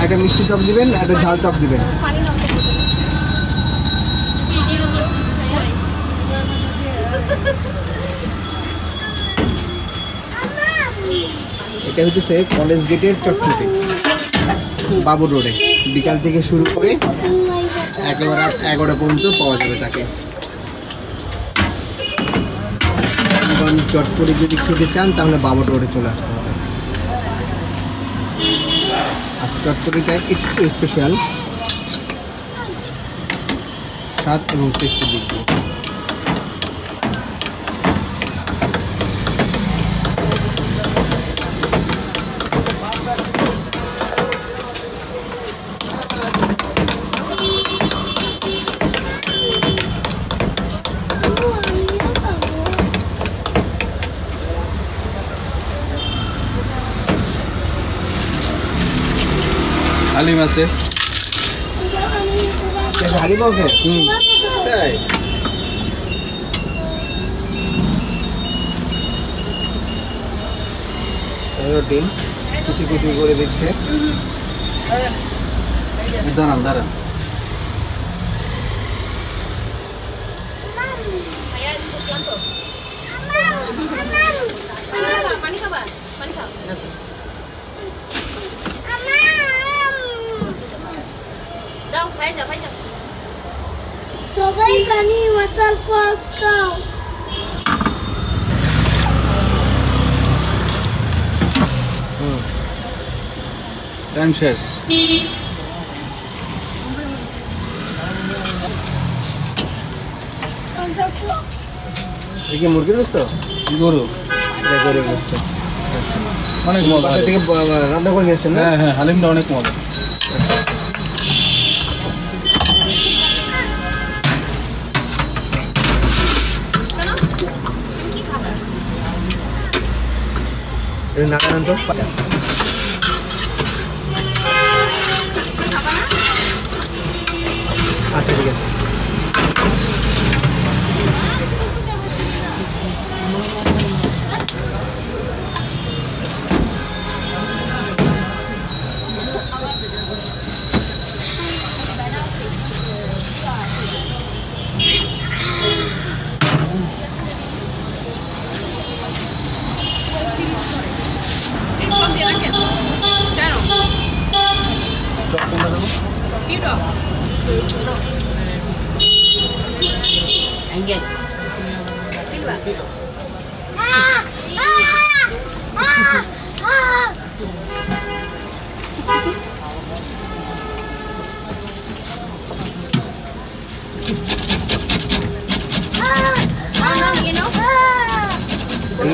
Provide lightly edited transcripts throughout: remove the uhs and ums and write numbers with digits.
একটা মিষ্টি টক দিবেন, একটা ঝাল টক দিবেন। এটা হচ্ছে কলেজ গেটের চটপটি, বাবুর রোডে বিকাল থেকে শুরু করে একেবারে রাত 11টা পর্যন্ত পাওয়া যাবে তাকে। চটপটি যদি খেতে চান তাহলে বাবুর রোডে চলে আসতে হবে। আর চটপটিটা একটু স্পেশাল স্বাদ এবং টেস্টের দিক দিয়ে। হালিম আছে, হালিম আছে, তাই ডিম কুচি কুচি করে দিচ্ছে। দাঁড়ান দাঁড়ান, সবাই পানি ওয়াটার পার্ক খাও। টাইম শেষ। কি মুরগির গোস্ত? গরু, গরুর গোস্ত অনেক মজা। থেকে রান্না করে নিয়েছেন না? হ্যাঁ হ্যাঁ, হালিমটা অনেক মজা। নাড়ান তো। আচ্ছা ঠিক আছে।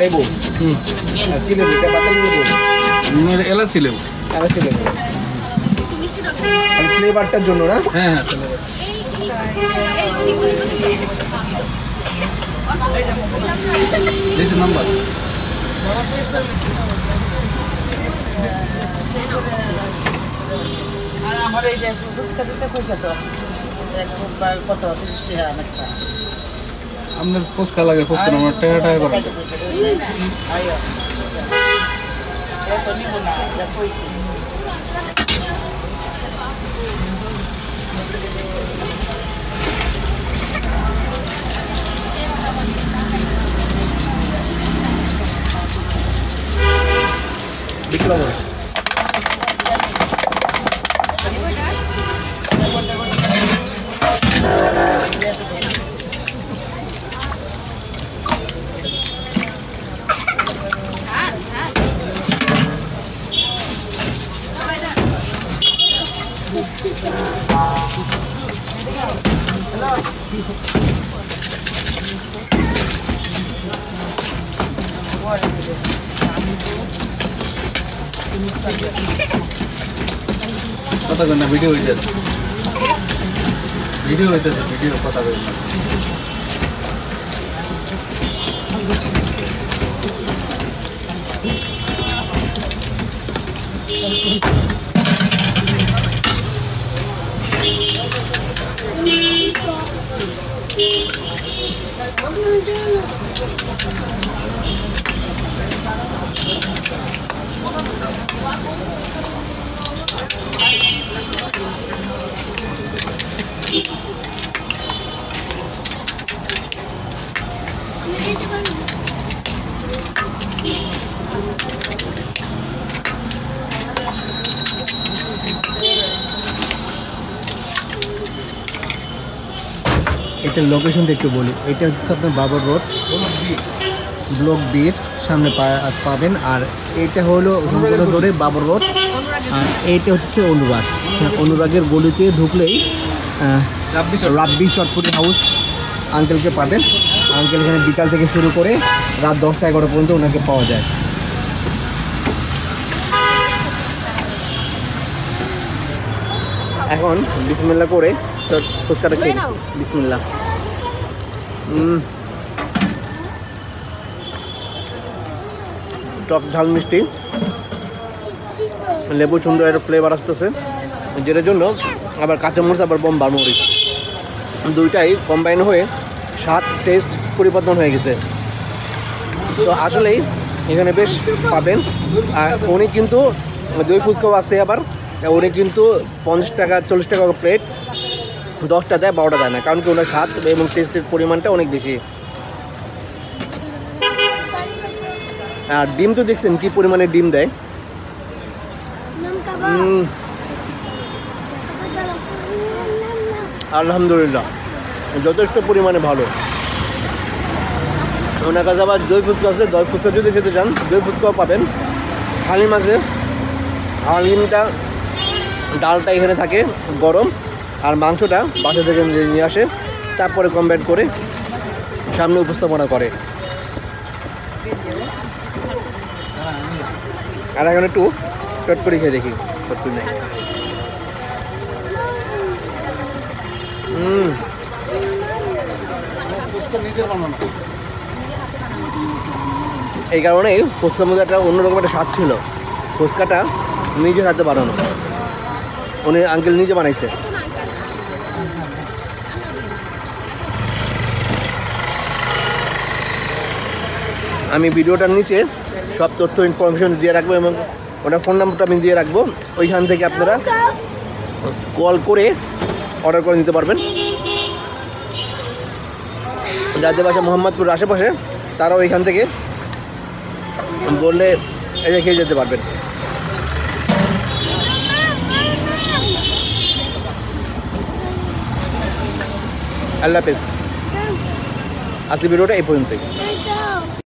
লেবু, কি লেবু? এটা পাতালি লেবু, এলাচি লেবু। এলাচি লেবু ফ্লেভারটার জন্য না? হ্যাঁ হ্যাঁ, ফ্লেভার নাম্বার। আর আমার এই যে ফুচকা দিতে কইছে তো কত 30 টাকা অনেকটা। আপনার ফুচকা লাগে, ফুচকা আমার টাকা টাকা করে। আইও এত নিব না, যা কইছি। বিক্রম কথা কই না, ভিডিও হইতেছে, ভিডিও হইতেছে, ভিডিও কথা কই না। এটার লোকেশনটা একটু বলি। এটা হচ্ছে আপনার বাবর রোড, ব্লক বির সামনে পাবেন। আর এটা হলো সম্পূর্ণ ধরে বাবর রোড। আর এইটা হচ্ছে অনুরাগ। অনুরাগের গলিতে ঢুকলেই রাব্বি চটপটি হাউস আঙ্কেলকে পাবেন। আঙ্কেল এখানে বিকাল থেকে শুরু করে রাত 10টা-11টা পর্যন্ত ওনাকে পাওয়া যায়। এখন বিসমিল্লাহ করে ফুচকাটা খেয়ে বিসমিল্লাহ। টক ঝাল মিষ্টি, লেবু সুন্দর একটা ফ্লেভার আসতেছে, যেটার জন্য আবার কাঁচামরিচ আবার বোম্বার মরিচ দুইটাই কম্বাইন হয়ে স্বাদ টেস্ট পরিবর্তন হয়ে গেছে। তো আসলেই এখানে বেশ পাবেন। আর উনি কিন্তু দই ফুচকাও আছে, আবার উনি কিন্তু 50 টাকা 40 টাকা প্লেট, 10টা দেয় 12টা দেয় না, কারণ কি ওনার স্বাদ এবং টেস্টের পরিমাণটা অনেক বেশি। আর ডিম তো দেখছেন কি পরিমাণে ডিম দেয়। আলহামদুলিল্লাহ যথেষ্ট পরিমাণে ভালো। ওনার কাছে আবার দই ফুচকা আছে, দই ফুচকা যদি খেতে চান দই ফুচকাও পাবেন। হালিম আছে, হালিমটা ডালটা এখানে থাকে গরম, আর মাংসটা বাসা থেকে নিয়ে আসে, তারপরে কমপ্যাক্ট করে সামনে উপস্থাপনা করে। আর এখন একটু চটপটি খেয়ে দেখি। চটপটি নেই, এই কারণেই ফুচকার মধ্যে একটা অন্যরকম একটা স্বাদ ছিল। ফুচকাটা নিজের হাতে বানানো, উনি আঙ্কেল নিজে বানাইছে। আমি ভিডিওটার নিচে সব তথ্য ইনফরমেশন দিয়ে রাখবো এবং ওটার ফোন নাম্বারটা আমি দিয়ে রাখবো। ওইখান থেকে আপনারা কল করে অর্ডার করে নিতে পারবেন। যাদের বাসা মোহাম্মদপুর আশেপাশে তারাও এখান থেকে বললে এসে খেয়ে যেতে পারবেন। আল্লাহ হাফেজ। আজকের ভিডিওটা এই পর্যন্তই।